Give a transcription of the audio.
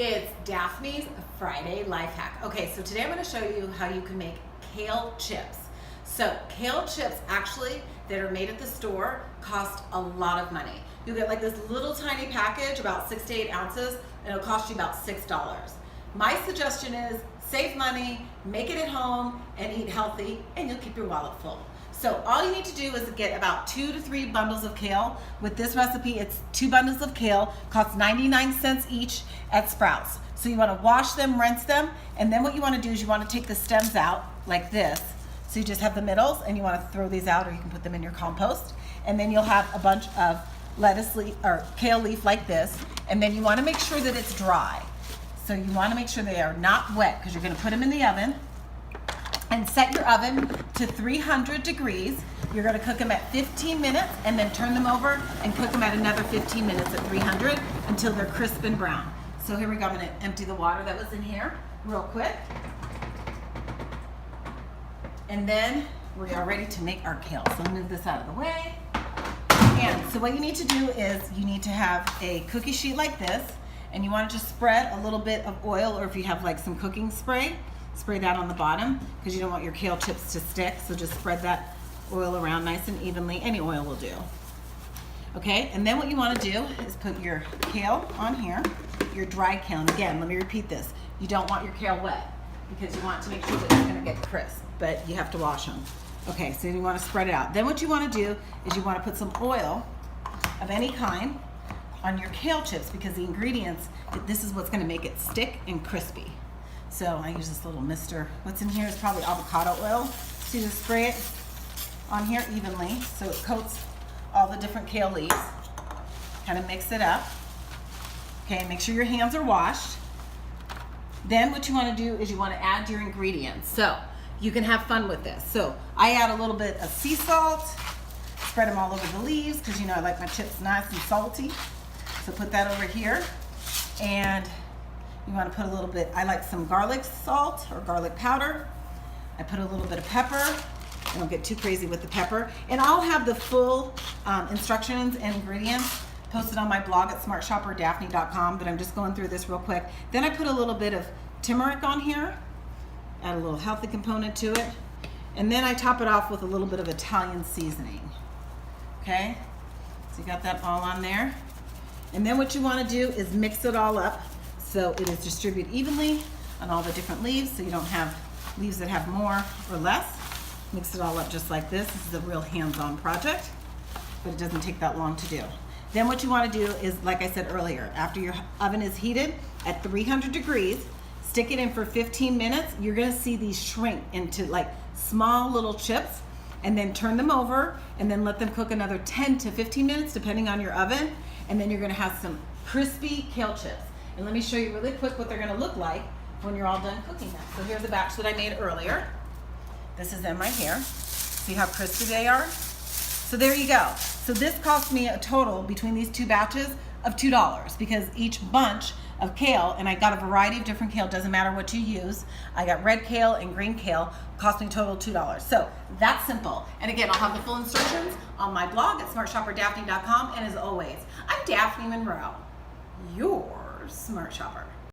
It's Daphne's Friday Life Hack. Okay, so today I'm going to show you how you can make kale chips. So kale chips actually that are made at the store cost a lot of money. You get like this little tiny package, about 6 to 8 ounces, and it'll cost you about $6. My suggestion is save money, make it at home, and eat healthy, and you'll keep your wallet full. So all you need to do is get about 2 to 3 bundles of kale. With this recipe, it's 2 bundles of kale, costs 99 cents each at Sprouts. So you want to wash them, rinse them, and then what you want to do is you want to take the stems out like this. So you just have the middles, and you want to throw these out, or you can put them in your compost. And then you'll have a bunch of lettuce leaf or kale leaf like this, and then you want to make sure that it's dry. So you want to make sure they are not wet because you're going to put them in the oven. And set your oven to 300 degrees. You're gonna cook them at 15 minutes and then turn them over and cook them at another 15 minutes at 300 until they're crisp and brown. So here we go, I'm gonna empty the water that was in here real quick. And then we are ready to make our kale. So move this out of the way. And so what you need to do is you need to have a cookie sheet like this, and you want to just spread a little bit of oil, or if you have like some cooking spray, spray that on the bottom because you don't want your kale chips to stick. So just spread that oil around nice and evenly. Any oil will do. Okay, and then what you want to do is put your kale on here, your dried kale. And again, let me repeat this. You don't want your kale wet because you want to make sure that it's going to get crisp, but you have to wash them. Okay, so you want to spread it out. Then what you want to do is you want to put some oil of any kind on your kale chips because the ingredients, this is what's going to make it stick and crispy. So I use this little mister. What's in here is probably avocado oil. So you just spray it on here evenly so it coats all the different kale leaves. Kind of mix it up. Okay, make sure your hands are washed. Then what you want to do is you want to add your ingredients. So you can have fun with this. So I add a little bit of sea salt, spread them all over the leaves because you know I like my chips nice and salty. So put that over here. And you want to put a little bit, I like some garlic salt or garlic powder. I put a little bit of pepper. I don't get too crazy with the pepper. And I'll have the full instructions and ingredients posted on my blog at smartshopperdaphne.com, but I'm just going through this real quick. Then I put a little bit of turmeric on here, add a little healthy component to it. And then I top it off with a little bit of Italian seasoning. Okay, so you got that all on there. And then what you want to do is mix it all up so it is distributed evenly on all the different leaves, so you don't have leaves that have more or less. Mix it all up just like this. This is a real hands-on project, but it doesn't take that long to do. Then what you want to do is, like I said earlier, after your oven is heated at 300 degrees, stick it in for 15 minutes. You're going to see these shrink into like small little chips, and then turn them over and then let them cook another 10 to 15 minutes depending on your oven, and then you're going to have some crispy kale chips. And let me show you really quick what they're going to look like when you're all done cooking them. So here's the batch that I made earlier. This is them right here. See how crispy they are? So there you go. So this cost me a total between these 2 batches of $2 because each bunch of kale, and I got a variety of different kale, doesn't matter what you use. I got red kale and green kale, cost me a total of $2. So that's simple. And again, I'll have the full instructions on my blog at smartshopperdaphne.com. And as always, I'm Daphne Monroe, your smart shopper.